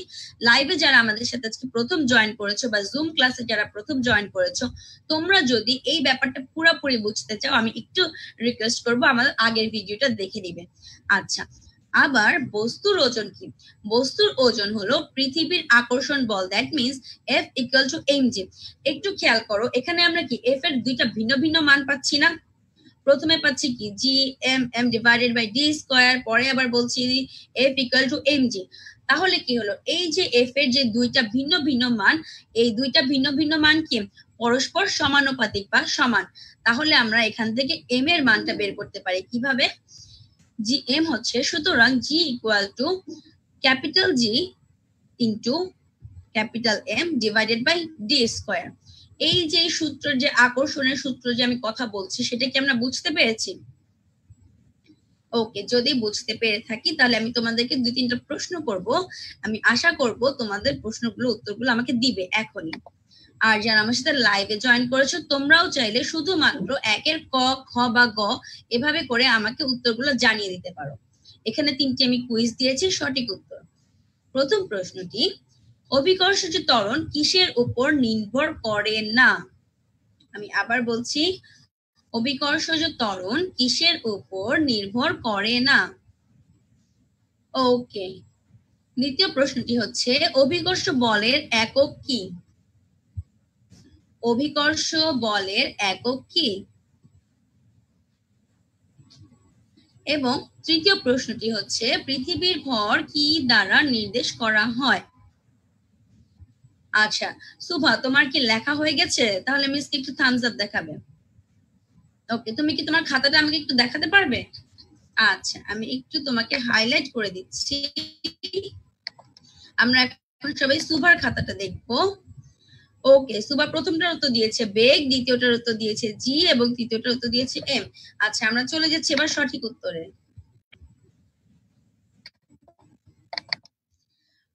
লাইভে যারা আমাদের সাথে আজকে প্রথম জয়েন করেছো বা জুম ক্লাসে যারা প্রথম জয়েন করেছো, তোমরা যদি এই ব্যাপারটা পুরোপুরি বুঝতে চাও আমি একটু রিকোয়েস্ট করবো আমাদের আগের ভিডিওটা দেখে নিবে। আচ্ছা, আবার বস্তুর ওজন কি? বস্তুর ওজন হলো পৃথিবীর আকর্ষণ বল, that means F equal to M G. একটু খেয়াল করো এখানে আমরা কি এফ এর দুইটা ভিন্ন ভিন্ন মান পাচ্ছি না? প্রথমে পাচ্ছি কি G M M divided by D square, পরে আবার বলছি F equal to M G. তাহলে কি হলো? এই যে এফ এর যে দুইটা ভিন্ন ভিন্ন মান, এই দুইটা ভিন্ন ভিন্ন মান কি পরস্পর সমানুপাতিক বা সমান। তাহলে আমরা এখান থেকে এম এর মানটা বের করতে পারি কিভাবে? জি এম হচ্ছে, সুতরাং G equal to capital G into capital M divided by D square. এই যে সূত্র, যে আকর্ষণের সূত্র যে আমি কথা বলছি সেটা কি আমরা বুঝতে পেরেছি? ওকে, যদি বুঝতে পেরে থাকি তাহলে আমি তোমাদেরকে দুই তিনটা প্রশ্ন করব। আমি আশা করব তোমাদের প্রশ্নগুলো উত্তরগুলো আমাকে দিবে এখনই। আর যারা আমার সাথে লাইভে জয়েন করেছো তোমরাও চাইলে শুধুমাত্র একের ক, খ বা গ এভাবে করে আমাকে উত্তরগুলো জানিয়ে দিতে পারো। এখানে 3টি আমি কুইজ দিয়েছি, সঠিক উত্তর। প্রথম প্রশ্নটি, অভিকর্ষজ ত্বরণ কিসের উপর নির্ভর করে না? আমি আবার বলছি, অভিকর্ষজ ত্বরণ কিসের উপর নির্ভর করে না? ওকে। দ্বিতীয় প্রশ্নটি হচ্ছে, অভিকর্ষ বলের একক কি? অভিকর্ষ বলের একক কি? এবং তৃতীয় প্রশ্নটি হচ্ছে, পৃথিবীর ভর কি দ্বারা নির্দেশ করা হয়? আচ্ছা সুভা, তোমার কি লেখা হয়ে গেছে? তাহলে মিস একটু থামস আপ দেখাবে। ওকে, তুমি কি তোমার খাতাটা আমাকে একটু দেখাতে পারবে? আচ্ছা, আমি একটু তোমাকে হাইলাইট করে দিচ্ছি। আমরা এখন সবাই সুভার খাতাটা দেখবো। ওকে, সুভা প্রথমটার উত্তর দিয়েছে বেগ, দ্বিতীয়টার উত্তর দিয়েছে জি এবং তৃতীয়টার উত্তর দিয়েছে এম। আচ্ছা, আমরা চলে যাচ্ছি এবার সঠিক উত্তরে।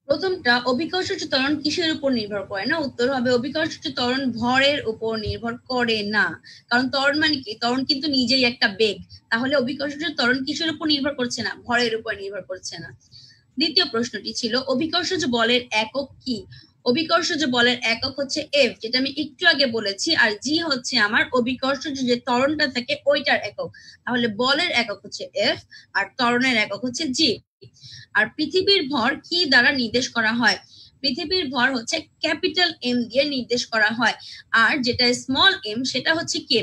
প্রথমটা, অভিকর্ষজ ত্বরণ কিসের উপর নির্ভর করে না? উত্তর হবে অভিকর্ষজ ত্বরণ ভরের উপর নির্ভর করে না। কারণ ত্বরণ মানে কি? ত্বরণ কিন্তু নিজেই একটা বেগ। তাহলে অভিকর্ষজ ত্বরণ কিসের উপর নির্ভর করছে না? ভরের উপর নির্ভর করছে না। দ্বিতীয় প্রশ্নটি ছিল, অভিকর্ষজ বলের একক কি? অভিকর্ষজ বলের একক হচ্ছে এফ, যেটা আমি একটু আগে বলেছি, আর জি হচ্ছে আমার অভিকর্ষজ যে ত্বরণটা থাকে ওইটার একক। তাহলে বলের একক হচ্ছে এফ আর ত্বরণের একক হচ্ছে জি। আর পৃথিবীর ভর কি দ্বারা নির্দেশ করা হয়? পৃথিবীর ভর হচ্ছে ক্যাপিটাল এম দিয়ে নির্দেশ করা হয়। আর যেটা স্মল এম সেটা হচ্ছে কি?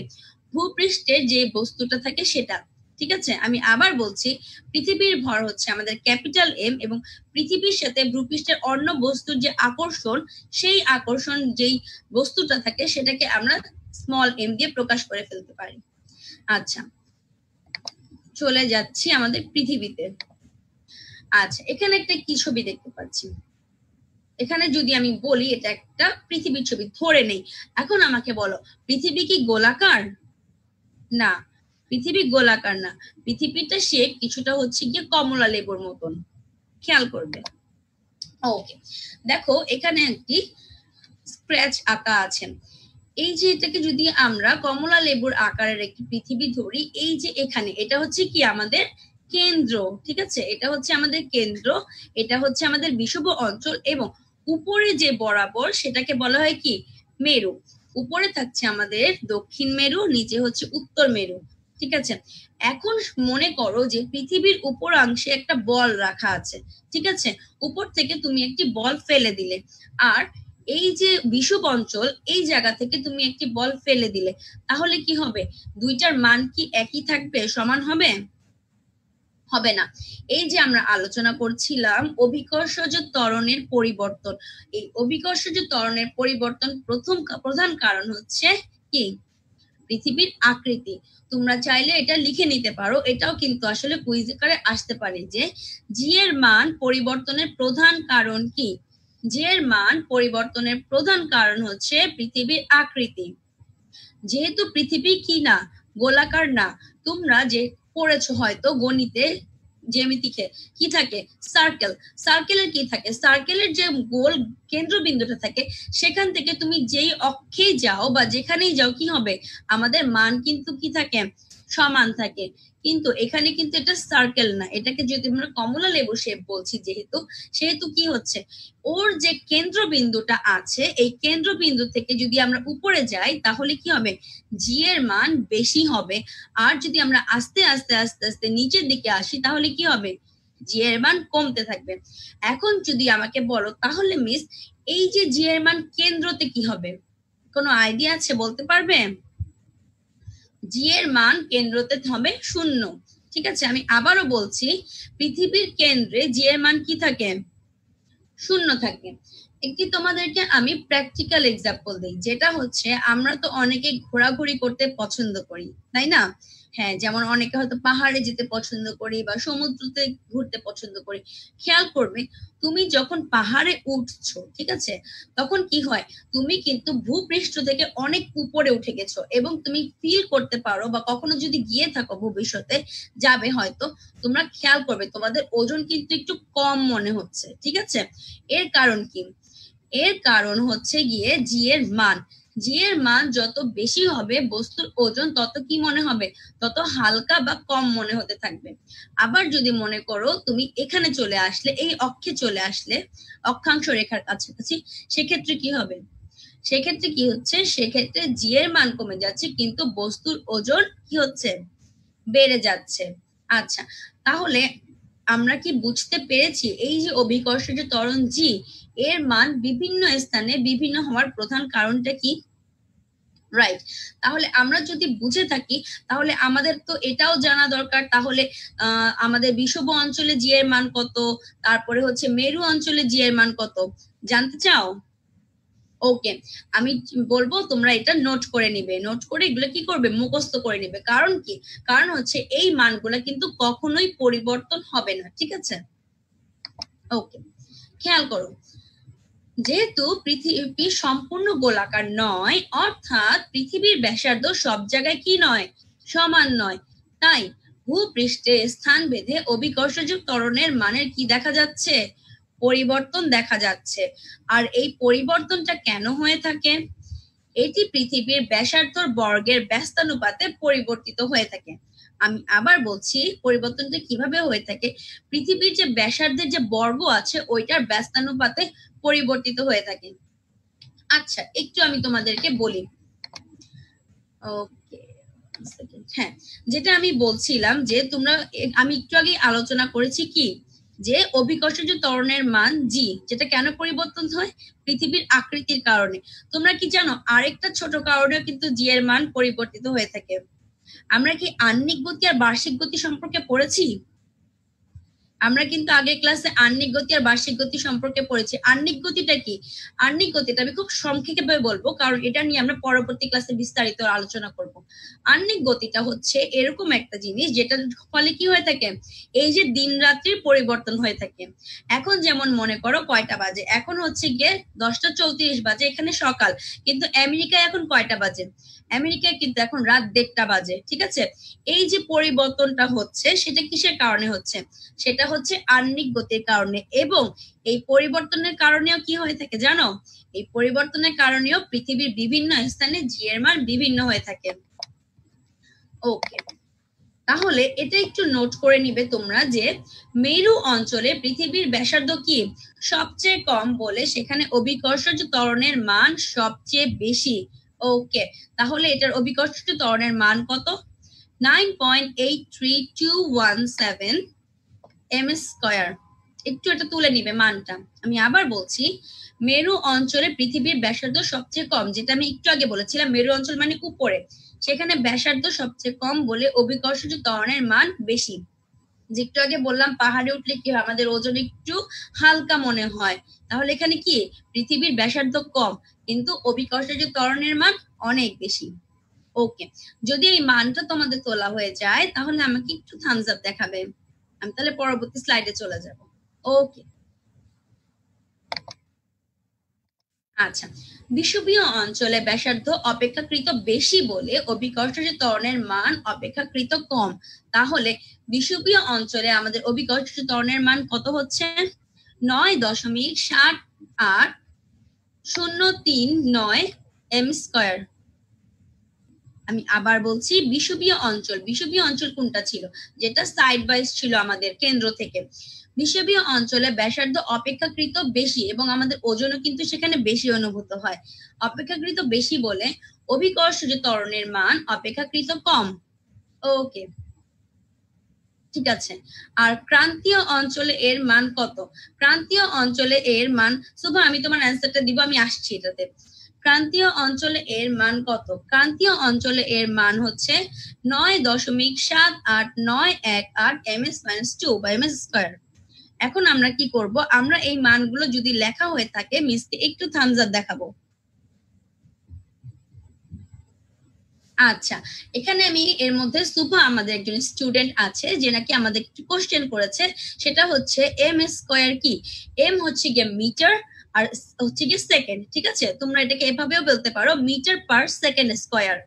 ভূপৃষ্ঠের যে বস্তুটা থাকে সেটা। ঠিক আছে, আমি আবার বলছি, পৃথিবীর ভর হচ্ছে আমাদের ক্যাপিটাল এম এবং পৃথিবীর সাথে ভূপৃষ্ঠের অন্য বস্তুর যে আকর্ষণ, সেই আকর্ষণ যেই বস্তুটা থাকে সেটাকে আমরা স্মল এম দিয়ে প্রকাশ করে ফেলতে পারি। আচ্ছা, চলে যাচ্ছি আমাদের পৃথিবীতে। আচ্ছা, এখানে একটা কি ছবি দেখতে পাচ্ছি? এখানে যদি আমি বলি এটা একটা পৃথিবীর ছবি ধরে নেই, এখন আমাকে বলো পৃথিবী কি গোলাকার? না, পৃথিবী গোলাকার না। পৃথিবীটা শেপ কিছুটা হচ্ছে গিয়ে কমলা লেবুর মতন, খেয়াল করবে। ওকে, দেখো এখানে একটি স্ক্র্যাচ আঁকা আছে। এই যে এটাকে যদি আমরা কমলা লেবুর আকারের একটি পৃথিবী ধরি, এই যে এখানে এটা হচ্ছে কি আমাদের কেন্দ্র। ঠিক আছে, এটা হচ্ছে আমাদের কেন্দ্র, এটা হচ্ছে আমাদের বিষুব অঞ্চল এবং উপরে যে বরাবর সেটাকে বলা হয় কি? মেরু। উপরে থাকছে আমাদের দক্ষিণ মেরু, নিচে হচ্ছে উত্তর মেরু। ঠিক আছে, এখন মনে করো যে পৃথিবীর উপর অংশে একটা বল রাখা আছে। ঠিক আছে, উপর থেকে তুমি একটি বল ফেলে দিলে, আর এই যে বিষুব অঞ্চল এই জায়গা থেকে তুমি একটি বল ফেলে দিলে, তাহলে কি হবে? দুইটার মান কি একই থাকবে? সমান হবে? হবে না। এই যে আমরা আলোচনা করছিলাম অভিকর্ষজ ত্বরণের পরিবর্তন, এই অভিকর্ষজ ত্বরণের পরিবর্তন প্রধান কারণ হচ্ছে কি? পৃথিবীর আকৃতি। তোমরা চাইলে এটা লিখে নিতে পারো, এটাও কিন্তু আসলে কুইজ আকারে আসতে পারে যে জি এর মান পরিবর্তনের প্রধান কারণ কি? জি এর মান পরিবর্তনের প্রধান কারণ হচ্ছে পৃথিবীর আকৃতি। যেহেতু পৃথিবী কি না? গোলাকার না। তোমরা যে পড়েছো হয়তো গণিতে জ্যামিতিকে, কি থাকে? সার্কেল। সার্কেলের কি থাকে? সার্কেলের যে গোল কেন্দ্রবিন্দুটা থাকে সেখান থেকে তুমি যেই অক্ষেই যাও বা যেখানেই যাও কি হবে? আমাদের মান কিন্তু কি থাকে? সমান থাকে। কিন্তু এখানে কিন্তু এটা সার্কেল না, এটাকে যদি আমরা কমলা লেবু শেপ বলছি সেহেতু কি হচ্ছে? ওর যে কেন্দ্রবিন্দুটা আছে এই কেন্দ্রবিন্দু থেকে যদি আমরা উপরে যাই তাহলে কি হবে? জি এর মান বেশি হবে। আর যদি আমরা আস্তে আস্তে আস্তে আস্তে নিচের দিকে আসি তাহলে কি হবে? জি এর মান কমতে থাকবে। এখন যদি আমাকে বলো তাহলে মিস এই যে জি এর মান কেন্দ্রতে কি হবে? কোনো আইডিয়া আছে? বলতে পারবে? জি এর মান কেন্দ্রতে হবে 0। ঠিক আছে, আমি আবারও বলছি, পৃথিবীর কেন্দ্রে জি এর মান কি থাকে? 0 থাকে। একটি তোমাদেরকে আমি প্র্যাকটিক্যাল এক্সাম্পল দিই, যেটা হচ্ছে আমরা তো অনেকে ঘোরাঘুরি করতে পছন্দ করি, তাই না? হ্যাঁ, যেমন অনেকে হয়তো পাহাড়ে যেতে পছন্দ করি বা সমুদ্রতে ঘুরতে পছন্দ করি। খেয়াল করবে, তুমি যখন পাহাড়ে উঠছো, ঠিক আছে, তখন কি হয়? তুমি কিন্তু ভূপৃষ্ঠ থেকে অনেক উপরে উঠে গেছো এবং তুমি ফিল করতে পারো, বা কখনো যদি গিয়ে থাকো ভবিষ্যতে যাবে হয়তো, তোমরা খেয়াল করবে তোমাদের ওজন কিন্তু একটু কম মনে হচ্ছে। ঠিক আছে, এর কারণ কি? এর কারণ হচ্ছে গিয়ে জি এর মান। জি এর মান যত বেশি হবে বস্তুর ওজন তত কি মনে হবে, তত হালকা বা কম মনে হতে থাকবে। আবার যদি মনে করো তুমি এখানে চলে আসলে, এই অক্ষে চলে আসলে, অক্ষাংশ রেখার কাছাকাছি, সেক্ষেত্রে কি হবে? সেক্ষেত্রে কি হচ্ছে, সেক্ষেত্রে জি এর মান কমে যাচ্ছে কিন্তু বস্তুর ওজন কি হচ্ছে, বেড়ে যাচ্ছে। আচ্ছা, তাহলে আমরা কি বুঝতে পেরেছি এই যে অভিকর্ষজ ত্বরণ জি এর মান বিভিন্ন স্থানে বিভিন্ন হওয়ার প্রধান কারণটা কি? রাইট। তাহলে আমরা যদি বুঝে থাকি তাহলে আমাদের তো এটাও জানা দরকার, তাহলে আমাদের বিষুব অঞ্চলে জি এর মান কত, তারপরে হচ্ছে মেরু অঞ্চলে জি এর মান কত, জানতে চাও? ওকে, আমি বলবো তোমরা এটা নোট করে নিবে, নোট করে এগুলো কি করবে, মুখস্থ করে নিবে। কারণ কি, কারণ হচ্ছে এই মানগুলো কিন্তু কখনোই পরিবর্তন হবে না, ঠিক আছে? ওকে, খেয়াল করো, যেহেতু পৃথিবী সম্পূর্ণ গোলাকার নয়, অর্থাৎ পৃথিবীর ব্যাসার্ধ সব জায়গায় কি নয়, সমান নয়, তাই ভূপৃষ্ঠে স্থান ভেদে অভিকর্ষজ ত্বরণের মানের কি দেখা যাচ্ছে, পরিবর্তন দেখা যাচ্ছে। আর এই পরিবর্তনটা কেন হয়ে থাকে? এটি পৃথিবীর ব্যাসার্ধর বর্গের ব্যস্তানুপাতে পরিবর্তিত হয়ে থাকে। আমি আবার বলছি, পরিবর্তনটা কিভাবে হয়ে থাকে, পৃথিবীর যে ব্যাসার্ধের যে বর্গ আছে ওইটার ব্যস্তানুপাতে পরিবর্তিত হয়ে থাকে। আচ্ছা, একটু আমি তোমাদেরকে বলি। ওকে, হ্যাঁ, যেটা আমি বলছিলাম যে তোমরা, আমি একটু আগে আলোচনা করেছি কি, যে অভিকর্ষজ ত্বরণের মান জি, যেটা কেন পরিবর্তন হয়, পৃথিবীর আকৃতির কারণে। তোমরা কি জানো আরেকটা ছোট কারণেও কিন্তু জি এর মান পরিবর্তিত হয়ে থাকে? আমরা কি আহ্নিক গতি আর বার্ষিক গতি সম্পর্কে পড়েছি? আমরা কিন্তু আগের ক্লাসে আহ্নিক গতি আর বার্ষিক গতি সম্পর্কে পড়েছি। আহ্নিক গতিটা কি? আহ্নিক গতিটা আমি খুব সংক্ষেপে বলবো, কারণ এটা নিয়ে আমরা পরবর্তী ক্লাসে বিস্তারিত আলোচনা করব। আহ্নিক গতিটা হচ্ছে এরকম একটা জিনিস যেটার ফলে কি হয়ে থাকে, এই যে দিন রাত্রির পরিবর্তন হয়ে থাকে। এখন যেমন মনে করো কয়টা বাজে, এখন হচ্ছে গিয়ে 10:34 বাজে, এখানে সকাল, কিন্তু আমেরিকায় এখন কয়টা বাজে, আমেরিকায় কিন্তু এখন রাত 1:30 বাজে, ঠিক আছে? এই যে পরিবর্তনটা হচ্ছে সেটা কিসের কারণে হচ্ছে, সেটা হচ্ছে আহ্নিক গতির কারণে। এবং এই পরিবর্তনের কারণেও কি হয়ে থাকে জানো, এই পরিবর্তনের কারণেও পৃথিবীর বিভিন্ন স্থানে জি এর মান বিভিন্ন হয়ে থাকে। ওকে, তাহলে এটা একটু নোট করে নিবে তোমরা যে মেরু অঞ্চলে পৃথিবীর ব্যাসার্ধ কি সবচেয়ে কম বলে সেখানে অভিকর্ষজ ত্বরণের মান সবচেয়ে বেশি। ওকে, তাহলে এটার অভিকর্ষজ ত্বরণের মান কত, 9.83217 ms স্কয়ার। একটু এটা তুলে নিবে মানটা। আমি আবার বলছি, মেরু অঞ্চলে পৃথিবীর ব্যাসার্ধ সবচেয়ে কম, যেটা আমি একটু আগে বলেছিলাম, মেরু অঞ্চল মানে উপরে, সেখানে ব্যাসার্ধ সবচেয়ে কম বলে অভিকর্ষজ ত্বরণের মান বেশি। যে একটু আগে বললাম পাহাড়ে উঠলে কি হয়, আমাদের ওজন একটু হালকা মনে হয়, তাহলে এখানে কি পৃথিবীর ব্যাসার্ধ কম কিন্তু অভিকর্ষজ ত্বরণের মান অনেক বেশি। ওকে, যদি এই মানটা তোমাদের তোলা হয়ে যায় তাহলে আমাকে একটু থামস আপ দেখাবে, আমি তাহলে পরবর্তী স্লাইডে চলে যাব। ওকে, আচ্ছা, বিষুবীয় অঞ্চলে ব্যাসার্ধ অপেক্ষাকৃত বেশি বলে অভিকর্ষজ ত্বরণের মান অপেক্ষাকৃত কম। তাহলে বিষুবীয় অঞ্চলে আমাদের অভিকর্ষজ ত্বরণের মান কত হচ্ছে, 9.7803 m স্কয়ার। আমি আবার বলছি, বিষুবীয় অঞ্চল, বিষুবীয় অঞ্চল কোনটা ছিল, যেটা সাইড ওয়াইজ ছিল আমাদের কেন্দ্র থেকে। বিষুবীয় অঞ্চলে ব্যাসার্ধ অপেক্ষাকৃত বেশি এবং আমাদের ওজনও কিন্তু সেখানে বেশি অনুভূত হয়। অপেক্ষাকৃত বেশি বলে অভিকর্ষজ ত্বরণের মান অপেক্ষাকৃত কম। ওকে, ঠিক আছে। আর ক্রান্তীয় অঞ্চলে এর মান কত? ক্রান্তীয় অঞ্চলে এর মান, শুভা আমি তোমার অ্যান্সারটা দিব, আমি আসছি এটাতে। ক্রান্তীয় অঞ্চলে এর মান কত? ক্রান্তীয় অঞ্চলে এর মান হচ্ছে 9.7891 ms-2 বা ms স্কয়ার। এখন আমরা কি করব, আমরা এই মানগুলো যদি লেখা হয়ে থাকে মিসকে একটু থামস আপ দেখাবো। আচ্ছা, এখানে আমি এর মধ্যে সুভা আমাদের একজন স্টুডেন্ট আছে যে নাকি আমাদের একটু কোশ্চেন করেছে, সেটা হচ্ছে এম স্কয়ার কি। এম হচ্ছে গিয়ে মিটার আর হচ্ছে গিয়ে সেকেন্ড, ঠিক আছে? তোমরা এটাকে এভাবেও বলতে পারো, মিটার পার সেকেন্ড স্কয়ার।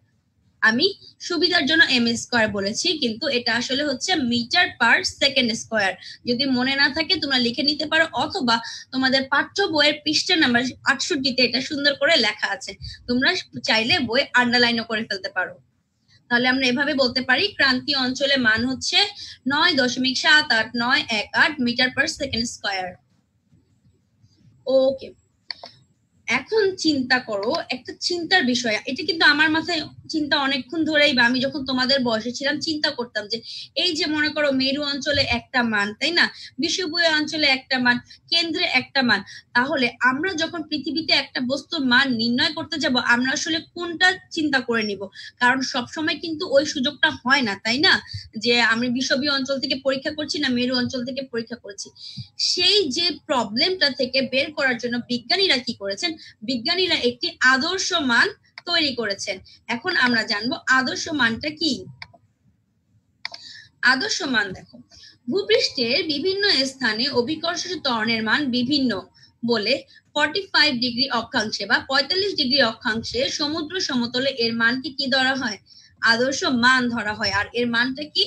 আমি সুবিধার জন্য এম স্কোয়ার বলেছি, কিন্তু এটা আসলে হচ্ছে মিটার পার সেকেন্ড স্কোয়ার। যদি মনে না থাকে তোমরা লিখে নিতে পারো, অথবা তোমাদের পাঠ্য বইয়ের পৃষ্ঠা নাম্বার 68-তে এটা সুন্দর করে লেখা আছে, তোমরা চাইলে বই আন্ডারলাইনও করে ফেলতে পারো। তাহলে আমরা এভাবে বলতে পারি ক্রান্তীয় অঞ্চলে মান হচ্ছে 9.7898 মিটার পার সেকেন্ড স্কোয়ার। ওকে, এখন চিন্তা করো একটা চিন্তার বিষয়, এটা কিন্তু আমার মাথায় চিন্তা অনেকক্ষণ ধরেই, বা আমি যখন তোমাদের বয়সে ছিলাম চিন্তা করতাম যে এই যে মনে করো মেরু অঞ্চলে একটা মান, তাই না, বিষুবীয় অঞ্চলে একটা মান, কেন্দ্রে একটা মান, তাহলে আমরা যখন পৃথিবীতে একটা বস্তুর মান নির্ণয় করতে যাব আমরা আসলে কোনটা চিন্তা করে নিব? কারণ সবসময় কিন্তু ওই সুযোগটা হয় না, তাই না, যে আমি বিষুবীয় অঞ্চল থেকে পরীক্ষা করছি না মেরু অঞ্চল থেকে পরীক্ষা করছি। সেই যে প্রবলেমটা থেকে বের করার জন্য বিজ্ঞানীরা কি করেছেন, বিজ্ঞানীরা একটি আদর্শ মান তৈরি করেছেন। এখন আমরা জানবো আদর্শ মানটা কি। আদর্শ মান দেখো, ভূপৃষ্ঠের বিভিন্ন স্থানে অভিকর্ষজ ত্বরণের মান বিভিন্ন বলে 45 ডিগ্রি অক্ষাংশে বা 45 ডিগ্রি অক্ষাংশে সমুদ্র সমতলে এর মানকে কি ধরা হয়? আদর্শ মান ধরা হয়। আর এর মানটা কি?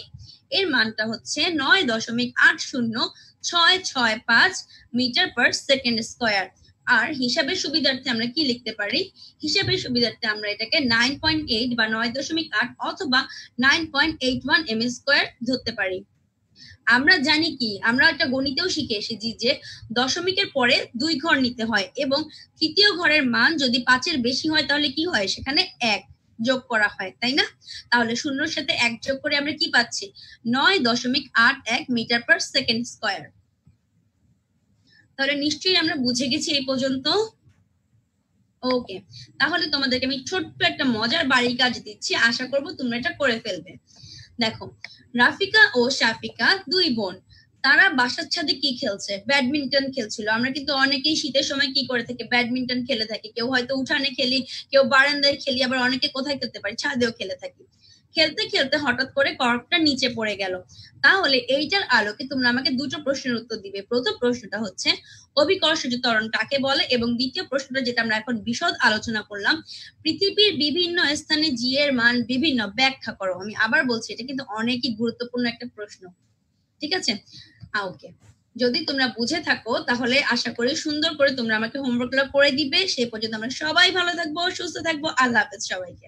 এর মানটা হচ্ছে 9.80665 মিটার পার সেকেন্ড স্কোয়ার। আর হিসাবের সুবিধার্থে আমরা কি লিখতে পারি? হিসাবের সুবিধার্থে আমরা এটাকে 9.8 বা 9.8 অথবা 9.81 এম স্কোয়ার ধরতে পারি। আমরা জানি কি, আমরা একটা গণিতেও শিখে এসেছি যে দশমিকের পরে 2 ঘর নিতে হয় এবং তৃতীয় ঘরের মান যদি 5-এর বেশি হয় তাহলে কি হয়, সেখানে 1 যোগ করা হয়, তাই না? তাহলে শূন্যর সাথে 1 যোগ করে আমরা কি পাচ্ছি? 9.81 মিটার পার সেকেন্ড স্কোয়ার। তাহলে নিশ্চয়ই আমরা বুঝে গেছি এই পর্যন্ত। ওকে, তাহলে তোমাদেরকে আমি ছোট্ট একটা মজার বাড়ির কাজ দিচ্ছি, আশা করব তোমরা এটা করে ফেলবে। দেখো, রাফিকা ও শাফিকা 2 বোন, তারা বাসার ছাদে কি খেলছে? ব্যাডমিন্টন খেলছিল। আমরা কিন্তু অনেকেই শীতের সময় কি করে থাকি, ব্যাডমিন্টন খেলে থাকি। কেউ হয়তো উঠানে খেলি, কেউ বারান্দায় খেলি, আবার অনেকে কোথায় খেলতে পারি, ছাদেও খেলে থাকি। খেলতে খেলতে হঠাৎ করে কর্কটা নিচে পড়ে গেল। তাহলে এইটার আলোকে তোমরা আমাকে 2টো প্রশ্নের উত্তর দিবে। প্রথম প্রশ্নটা হচ্ছে অভিকর্ষজ ত্বরণ কাকে বলে, এবং দ্বিতীয় প্রশ্নটা যেটা আমরা এখন বিশদ আলোচনা করলাম, পৃথিবীর বিভিন্ন স্থানে জি এর মান বিভিন্ন, ব্যাখ্যা করো। আমি আবার বলছি, এটা কিন্তু অনেকই গুরুত্বপূর্ণ একটা প্রশ্ন, ঠিক আছে? ওকে, যদি তোমরা বুঝে থাকো তাহলে আশা করি সুন্দর করে তোমরা আমাকে হোমওয়ার্কগুলো করে দিবে। সেই পর্যন্ত আমরা সবাই ভালো থাকবো, সুস্থ থাকবো। আল্লাহ হাফেজ সবাইকে।